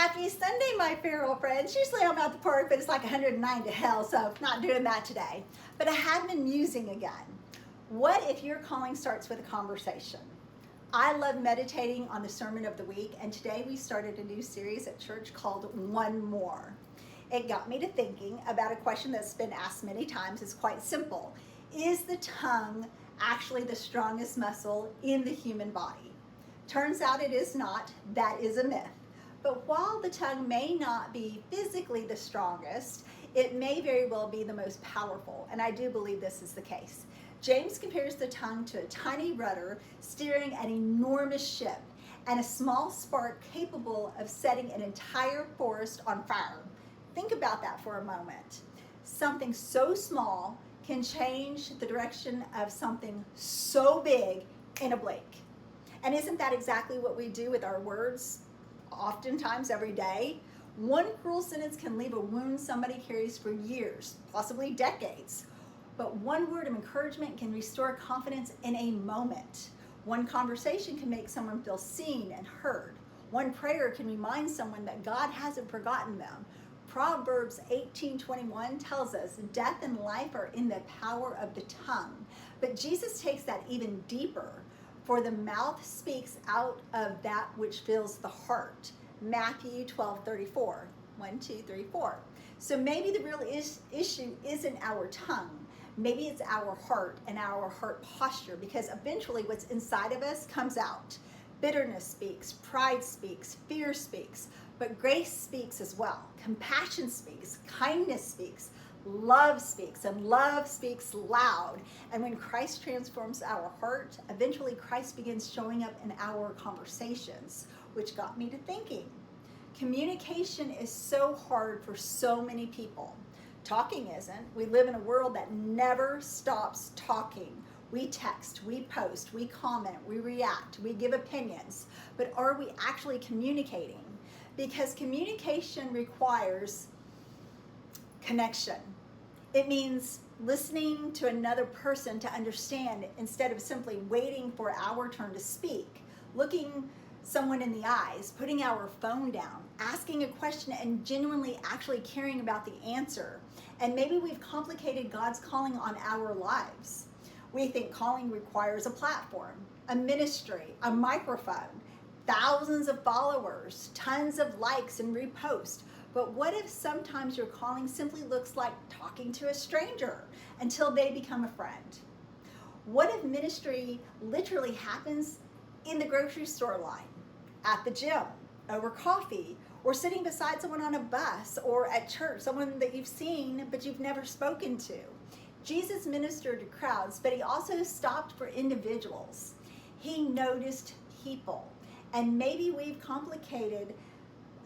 Happy Sunday, my feral friends. Usually I'm at the park, but it's like 109 to hell, so not doing that today. But I have been musing again. What if your calling starts with a conversation? I love meditating on the sermon of the week, and today we started a new series at church called One More. It got me to thinking about a question that's been asked many times. It's quite simple. Is the tongue actually the strongest muscle in the human body? Turns out it is not. That is a myth. But while the tongue may not be physically the strongest, it may very well be the most powerful, and I do believe this is the case. James compares the tongue to a tiny rudder steering an enormous ship and a small spark capable of setting an entire forest on fire. Think about that for a moment. Something so small can change the direction of something so big in a blink. And isn't that exactly what we do with our words? Oftentimes every day. One cruel sentence can leave a wound somebody carries for years, possibly decades. But one word of encouragement can restore confidence in a moment. One conversation can make someone feel seen and heard. One prayer can remind someone that God hasn't forgotten them. Proverbs 18:21 tells us death and life are in the power of the tongue. But Jesus takes that even deeper. For the mouth speaks out of that which fills the heart. Matthew 12:34. 1, 2, 3, 4. So maybe the real issue isn't our tongue. Maybe it's our heart and our heart posture, because eventually what's inside of us comes out. Bitterness speaks, pride speaks, fear speaks, but grace speaks as well. Compassion speaks, kindness speaks, love speaks, and love speaks loud. And when Christ transforms our heart, eventually Christ begins showing up in our conversations, which got me to thinking. Communication is so hard for so many people. Talking isn't. We live in a world that never stops talking. We text, we post, we comment, we react, we give opinions. But are we actually communicating? Because communication requires connection. It means listening to another person to understand instead of simply waiting for our turn to speak, looking someone in the eyes, putting our phone down, asking a question and genuinely actually caring about the answer. And maybe we've complicated God's calling on our lives. We think calling requires a platform, a ministry, a microphone, thousands of followers, tons of likes and reposts. But what if sometimes your calling simply looks like talking to a stranger until they become a friend? What if ministry literally happens in the grocery store line, at the gym, over coffee, or sitting beside someone on a bus, or at church, someone that you've seen but you've never spoken to? Jesus ministered to crowds, but he also stopped for individuals. He noticed people. And maybe we've complicated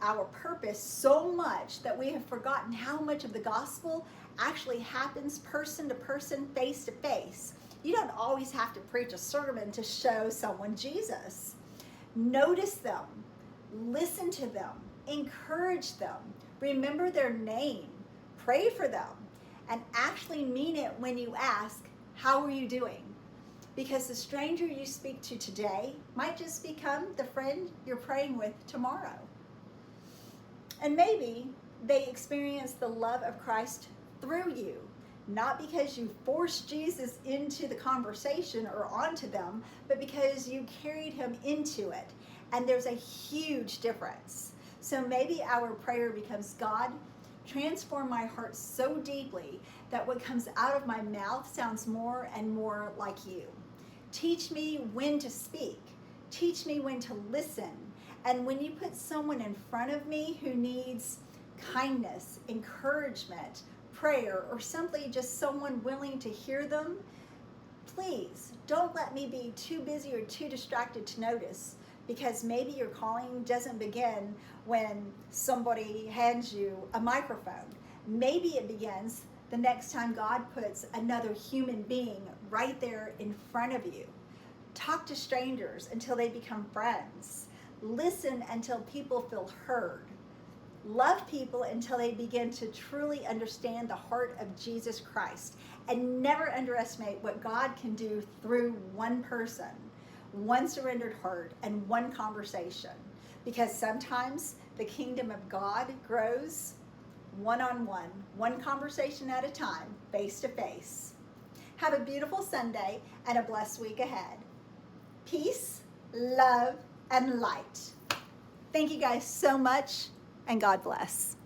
our purpose so much that we have forgotten how much of the gospel actually happens person to person, face to face. You don't always have to preach a sermon to show someone Jesus. Notice them, listen to them, encourage them, remember their name, pray for them, and actually mean it when you ask, how are you doing? Because the stranger you speak to today might just become the friend you're praying with tomorrow. And maybe they experience the love of Christ through you, not because you forced Jesus into the conversation or onto them, but because you carried him into it. And there's a huge difference. So maybe our prayer becomes, God, transform my heart so deeply that what comes out of my mouth sounds more and more like you. Teach me when to speak. Teach me when to listen. And when you put someone in front of me who needs kindness, encouragement, prayer, or simply just someone willing to hear them, please don't let me be too busy or too distracted to notice, because maybe your calling doesn't begin when somebody hands you a microphone. Maybe it begins the next time God puts another human being right there in front of you. Talk to strangers until they become friends. Listen until people feel heard. Love people until they begin to truly understand the heart of Jesus Christ. And never underestimate what God can do through one person, one surrendered heart, and one conversation. because sometimes the kingdom of God grows one-on-one, one conversation at a time, face to face. Have a beautiful Sunday and a blessed week ahead. Peace, love, and light. Thank you guys so much, and God bless.